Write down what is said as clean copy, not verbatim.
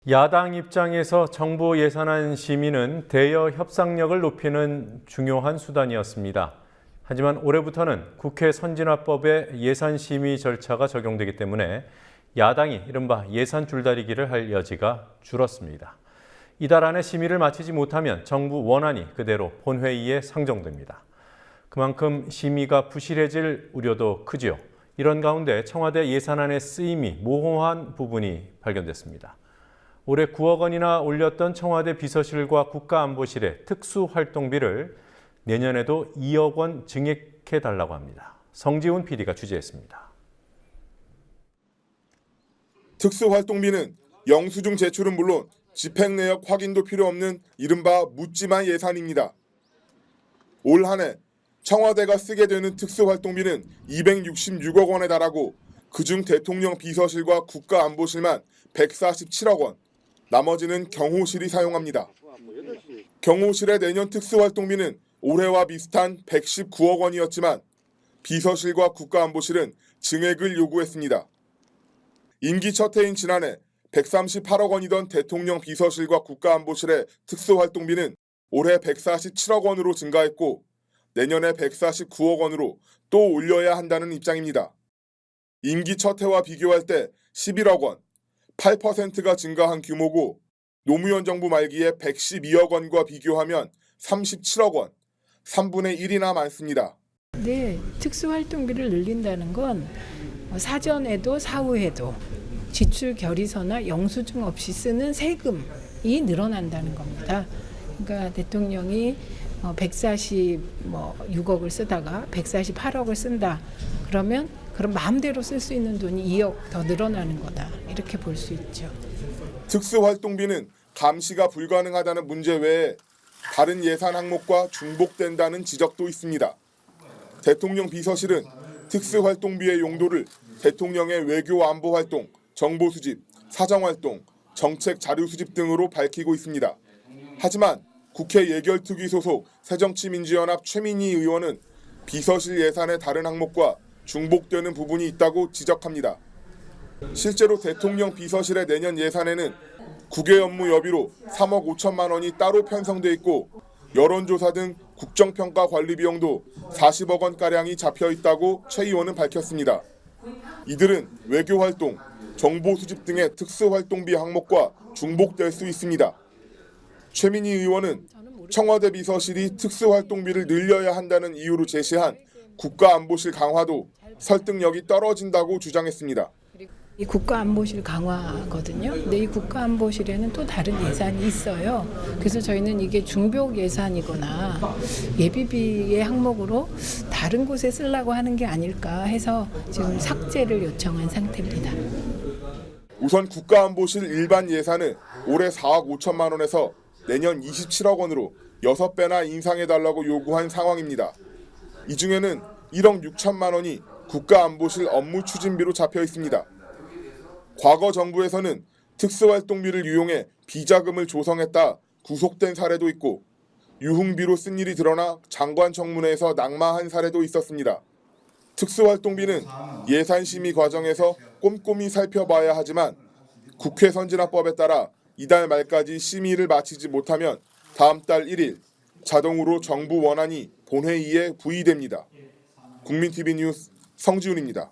야당 입장에서 정부 예산안 심의는 대여 협상력을 높이는 중요한 수단이었습니다. 하지만 올해부터는 국회 선진화법에 예산 심의 절차가 적용되기 때문에 야당이 이른바 예산 줄다리기를 할 여지가 줄었습니다. 이달 안에 심의를 마치지 못하면 정부 원안이 그대로 본회의에 상정됩니다. 그만큼 심의가 부실해질 우려도 크지요. 이런 가운데 청와대 예산안의 쓰임이 모호한 부분이 발견됐습니다. 올해 9억 원이나 올렸던 청와대 비서실과 국가안보실의 특수활동비를 내년에도 2억 원 증액해달라고 합니다. 성지훈 PD가 취재했습니다. 특수활동비는 영수증 제출은 물론 집행 내역 확인도 필요 없는 이른바 묻지마 예산입니다. 올 한 해 청와대가 쓰게 되는 특수활동비는 266억 원에 달하고 그중 대통령 비서실과 국가안보실만 147억 원, 나머지는 경호실이 사용합니다. 경호실의 내년 특수활동비는 올해와 비슷한 119억 원이었지만 비서실과 국가안보실은 증액을 요구했습니다. 임기 첫 해인 지난해 138억 원이던 대통령 비서실과 국가안보실의 특수활동비는 올해 147억 원으로 증가했고 내년에 149억 원으로 또 올려야 한다는 입장입니다. 임기 첫 해와 비교할 때 11억 원, 8%가 증가한 규모고 노무현 정부 말기에 112억 원과 비교하면 37억 원, 3분의 1이나 많습니다. 네, 특수활동비를 늘린다는 건 사전에도 사후에도 지출 결의서나 영수증 없이 쓰는 세금이 늘어난다는 겁니다. 그러니까 대통령이 146억을 쓰다가 148억을 쓴다. 그러면 그럼 마음대로 쓸 수 있는 돈이 2억 더 늘어나는 거다. 이렇게 볼 수 있죠. 특수활동비는 감시가 불가능하다는 문제 외에 다른 예산 항목과 중복된다는 지적도 있습니다. 대통령 비서실은 특수활동비의 용도를 대통령의 외교 안보 활동, 정보 수집, 사정 활동, 정책 자료 수집 등으로 밝히고 있습니다. 하지만 국회 예결특위 소속 새정치민주연합 최민희 의원은 비서실 예산의 다른 항목과 중복되는 부분이 있다고 지적합니다. 실제로 대통령 비서실의 내년 예산에는 국외 업무 여비로 3억 5천만 원이 따로 편성돼 있고 여론조사 등 국정평가 관리 비용도 40억 원가량이 잡혀 있다고 최 의원은 밝혔습니다. 이들은 외교활동, 정보 수집 등의 특수활동비 항목과 중복될 수 있습니다. 최민희 의원은 청와대 비서실이 특수활동비를 늘려야 한다는 이유로 제시한 국가안보실 강화도 설득력이 떨어진다고 주장했습니다. 이 국가안보실 강화거든요. 근데 이 국가안보실에는 또 다른 예산이 있어요. 그래서 저희는 이게 중복 예산이거나 예비비의 항목으로 다른 곳에 쓰려고 하는 게 아닐까 해서 지금 삭제를 요청한 상태입니다. 우선 국가안보실 일반 예산은 올해 4억 5천만 원에서 내년 27억 원으로 6배나 인상해달라고 요구한 상황입니다. 이 중에는 1억 6천만 원이 국가안보실 업무 추진비로 잡혀 있습니다. 과거 정부에서는 특수활동비를 유용해 비자금을 조성했다 구속된 사례도 있고 유흥비로 쓴 일이 드러나 장관 청문회에서 낙마한 사례도 있었습니다. 특수활동비는 예산심의 과정에서 꼼꼼히 살펴봐야 하지만 국회 선진화법에 따라 이달 말까지 심의를 마치지 못하면 다음 달 1일 자동으로 정부 원안이 본회의에 부의됩니다. 국민TV 뉴스 성지훈입니다.